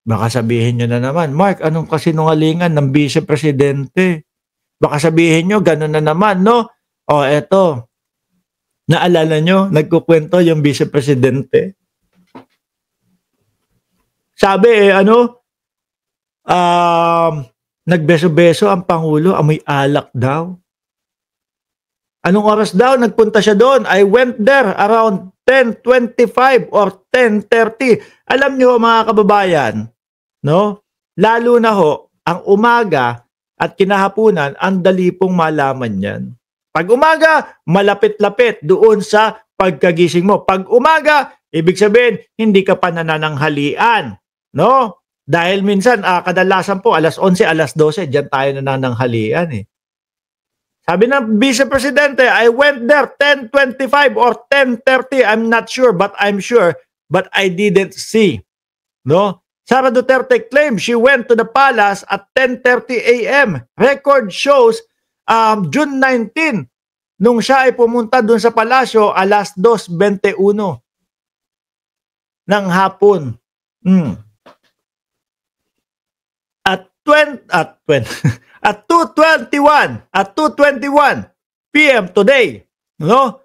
Baka sabihin niyo na naman, "Mark, anong kasinungalingan ng Vice Presidente?" Baka sabihin niyo gano'n na naman 'no? Oh, eto, naalala niyo nagkukuwento yung Vice Presidente, sabi, um, nagbeso-beso ang Pangulo, amoy alak daw. Anong oras daw nagpunta siya doon? I went there around 10:25 or 10:30. Alam niyo mga kababayan, no? Lalo na ho, ang umaga at kinahapunan, ang dali pong malaman yan. Pag umaga, malapit-lapit doon sa pagkagising mo. Pag umaga, ibig sabihin, hindi ka pa nanananghalian. No? Dahil minsan, kadalasan po, alas 11, alas 12, dyan tayo nanananghalian eh. Sabi ng Vice Presidente, I went there 10:25 or 10:30, I'm not sure, but I'm sure, but I didn't see. No? Sara Duterte claimed she went to the palace at 10:30 a.m. Record shows June 19 nung siya ay pumunta dun sa palasyo alas 2:21 ng hapon. At 2:21 p.m. today, no?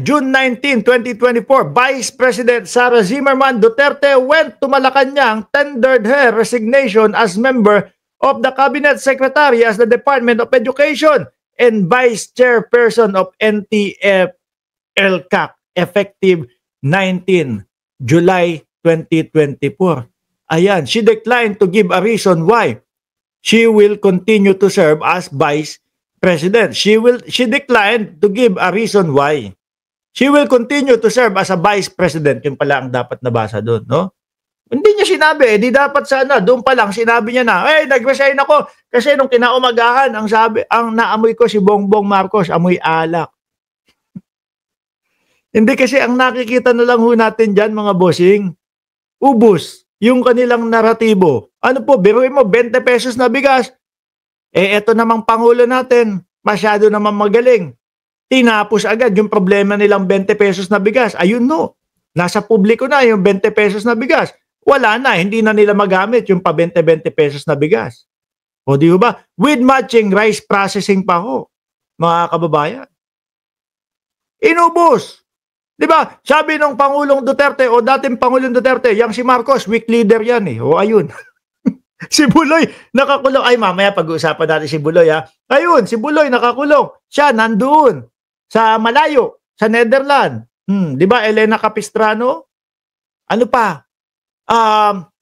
June 19, 2024, Vice President Sara Zimmerman Duterte went to Malacanang, tendered her resignation as member of the Cabinet Secretary as the Department of Education and Vice Chairperson of NTF-ELCAC effective 19 July 2024. Ayan, she declined to give a reason why she will continue to serve as Vice President. She declined to give a reason why. She will continue to serve as a Vice President. Yung pala ang dapat nabasa doon, no? Hindi niya sinabi, di dapat sana, doon pa lang sinabi niya na, nag-resign ako kasi nung kinaumagahan, ang naamoy ko si Bongbong Marcos, amoy alak. Hindi kasi ang nakikita na lang ho natin dyan, mga bossing, ubus yung kanilang naratibo. Ano po, biruin mo, 20 pesos na bigas. Eto namang Pangulo natin, masyado namang magaling. Tinapos agad yung problema nilang 20 pesos na bigas. Ayun no, nasa publiko na yung 20 pesos na bigas. Wala na, hindi na nila magamit yung pa 20-20 pesos na bigas. O di ba? With matching rice processing pa ho, mga kababayan. Inubos. Di ba? Sabi ng Pangulong Duterte o dating Pangulong Duterte, yang si Marcos, weak leader yan eh. O ayun. Si Buloy nakakulong. Ay mamaya pag-uusapan natin si Buloy ha. Ayun, si Buloy nakakulong. Siya nandoon sa malayo, sa Netherlands. Di ba Elena Capistrano? Ano pa?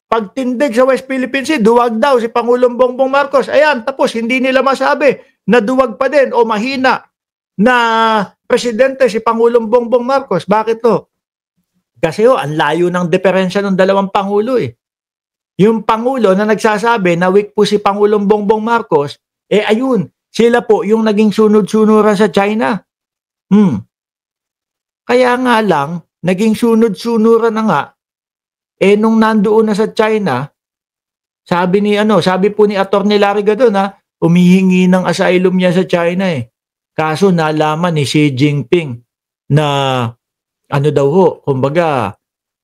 Pagtindig sa West Philippine Sea, duwag daw si Pangulong Bongbong Marcos. Ayan, tapos hindi nila masabi na duwag pa din o mahina na presidente si Pangulong Bongbong Marcos. Bakit to? Kasi ang layo ng diferensya ng dalawang Pangulo eh. Yung Pangulo na nagsasabi na weak po si Pangulong Bongbong Marcos, ayun, sila po yung naging sunod-sunuran sa China. Kaya nga lang, naging sunod-sunuran na nga, nung nandoon na sa China, sabi po ni Atty. Larry Gadon humihingi ng asylum niya sa China eh. Kaso nalaman ni Xi Jinping na kumbaga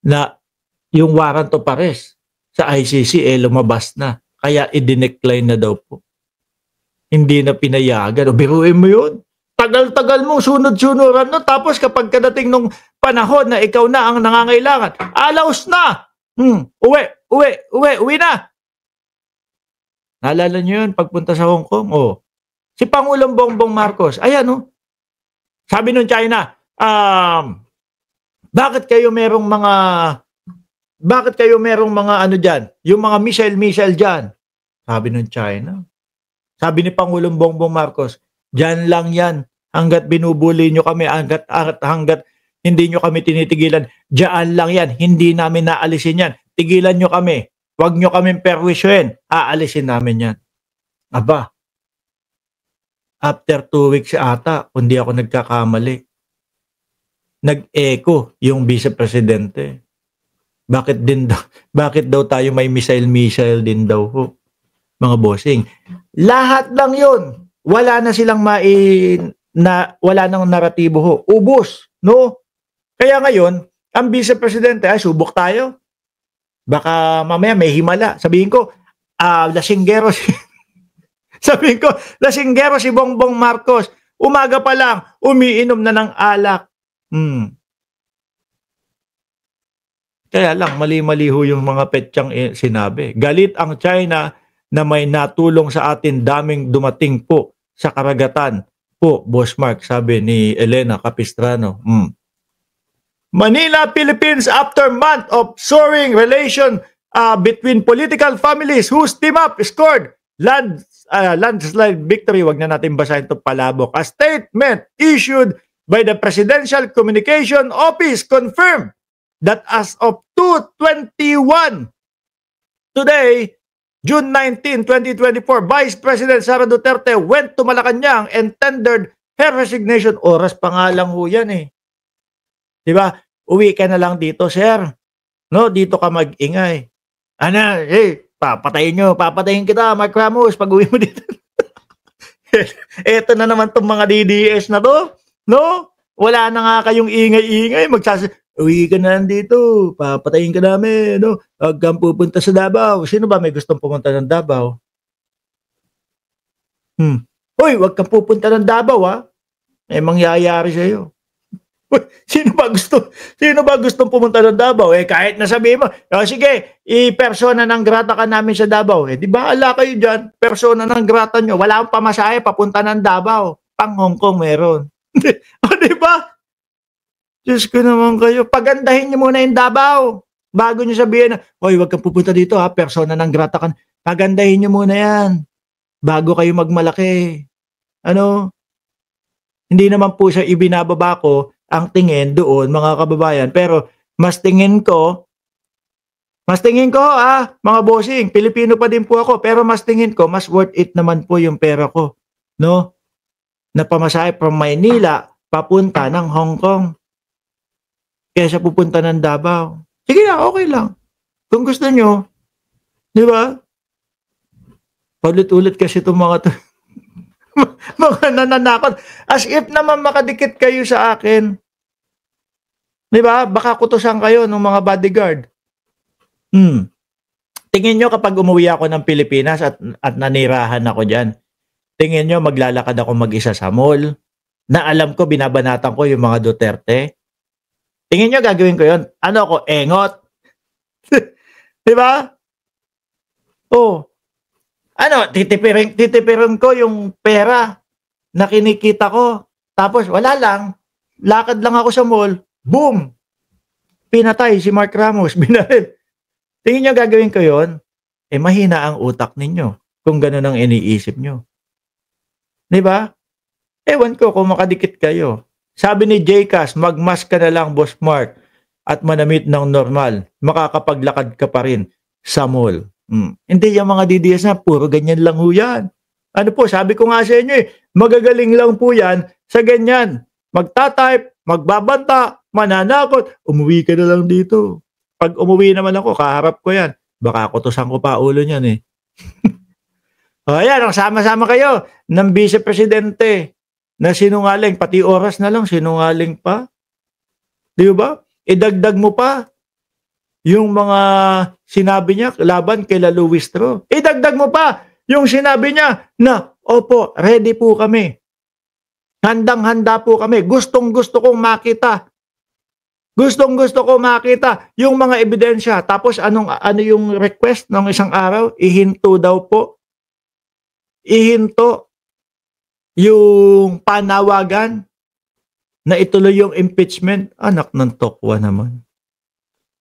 na yung warrant of arrest sa ICC lumabas na. Kaya i-decline na daw po. Hindi na pinayagan. O biruin mo yun. Tagal-tagal mong sunod-sunuran no. Tapos kapag kadating nung panahon na ikaw na ang nangangailangan, alaos na! Uwi na! Naalala nyo yun pagpunta sa Hong Kong? Si Pangulong Bongbong Marcos, ayan sabi nung China, bakit kayo merong mga dyan? Yung mga missile dyan. Sabi nung China. Sabi ni Pangulong Bongbong Marcos, dyan lang yan. Hanggat binubuli nyo kami, hanggat hindi nyo kami tinitigilan, dyan lang yan. Hindi namin naalisin yan. Tigilan nyo kami. Huwag nyo kaming perwisyoin. Aalisin namin yan. Aba, after 2 weeks ata, kundi ako nagkakamali, nag-echo yung Vice Presidente. Bakit daw tayo may missile din daw ho, mga bossing? Lahat lang yun. Wala na silang wala nang naratibo ho. Ubos, no? Kaya ngayon, ang Vice Presidente, subok tayo. Baka mamaya may himala. Sabihin ko, lasinggero si sabihin ko, lasinggero si Bongbong Marcos. Umaga pa lang, umiinom na ng alak. Kaya lang, mali-mali ho yung mga petsyang sinabi. Galit ang China na may natulong sa atin, daming dumating po sa karagatan po, Boss Mark, sabi ni Elena Capistrano. Manila, Philippines, after month of soaring relation between political families whose team up scored landslide victory. Wag na natin basahin ito palabok. A statement issued by the Presidential Communication Office confirmed that as of 2:21 today, June 19, 2024, Vice President Sara Duterte went to Malacanang and tendered her resignation. Oras pa nga lang ho yan eh. Diba? Uwi ka na lang dito, sir. No, dito ka mag-ingay. Papatayin kita, Mark Ramos, pag uwi mo dito. Eto na naman tong mga DDS na to. No? Wala na nga kayong ingay-ingay. Uwi ka na lang dito, papatayin ka namin. No? Huwag kang pupunta sa Davao. Sino ba may gustong pumunta ng Davao? Hoy, huwag kang pupunta ng Davao, ha? May mangyayari sa'yo. Sino ba gustong pumunta ng Davao? Kahit nasabihin mo, sige, i-persona ng grata ka namin sa Davao. Di ba, ala kayo dyan, persona ng grata nyo. Wala akong pamasahe, papunta ng Davao. Pang Hong Kong meron. Di ba? Diyos ko naman kayo. Pagandahin nyo muna yung Davao. Bago nyo sabihin na, hoy, wag kang pupunta dito, ha, persona ng grata ka. Pagandahin nyo muna yan. Bago kayo magmalaki. Hindi naman po siya ibinababa ko ang tingin doon, mga kababayan. Pero mas tingin ko, mga bossing, Pilipino pa din po ako, pero mas tingin ko, mas worth it naman po yung pera ko. No? Na pamasahe from Maynila, papunta ng Hong Kong. Kesa pupunta ng Davao. Sige na, okay lang. Kung gusto nyo, di ba? Paulit-ulit kasi itong mga to. Mga nananakot. As if naman makadikit kayo sa akin. Di ba? Baka kutusan kayo ng mga bodyguard. Tingin nyo kapag umuwi ako ng Pilipinas at nanirahan ako dyan, tingin nyo maglalakad ako mag-isa sa mall na alam ko binabanatan ko yung mga Duterte? Tingin nyo gagawin ko yun? Ano ako? Engot? Di ba? Titipirin ko yung pera na kinikita ko. Tapos wala lang. Lakad lang ako sa mall. Boom! Pinatay si Mark Ramos. Binaril. Tingin nyo gagawin ko yun? Mahina ang utak ninyo kung gano'n ang iniisip nyo. Di ba? Ewan ko kung makadikit kayo. Sabi ni Jcas, magmask ka na lang, Boss Mark, at manamit ng normal. Makakapaglakad ka pa rin sa mall. Hindi yung mga DDS na, puro ganyan lang ho yan. Ano po, sabi ko nga sa inyo magagaling lang po yan sa ganyan. Magta-type, magbabanta, mananakot, umuwi ka na lang dito. Pag umuwi naman ako, kaharap ko yan. Baka kutusan ko pa ulo niyan eh. Ayan, sama-sama kayo ng vice-presidente na sinungaling, pati oras na lang sinungaling pa. Di ba? Idagdag mo pa yung mga sinabi niya laban kay Louis Tro. Idagdag mo pa yung sinabi niya na, opo, ready po kami. Handang-handa po kami. Gustong-gusto kong makita. Gustong-gusto ko makita yung mga ebidensya. Tapos ano yung request ng isang araw? Ihinto daw po. Ihinto yung panawagan na ituloy yung impeachment. Anak ng tokwa naman.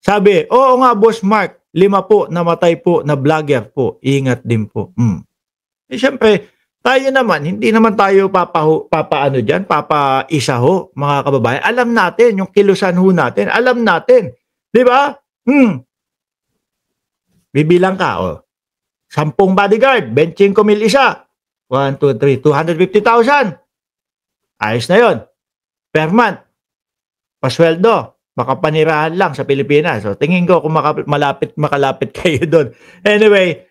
Sabi, oo nga, Boss Mark, 5 po namatay po na vlogger po. Ingat din po. Siyempre, tayo naman, hindi naman tayo papaano dyan, papaisa ho, mga kababayan. Alam natin, yung kilusan ho natin, alam natin. Di ba? Bibilang ka, 10 bodyguard, 25,000 isa. 1, 2, 3, 250,000. Ayos na yon. Per month. Pasweldo. Makapanirahan lang sa Pilipinas. So, tingin ko kung makalapit kayo doon. Anyway,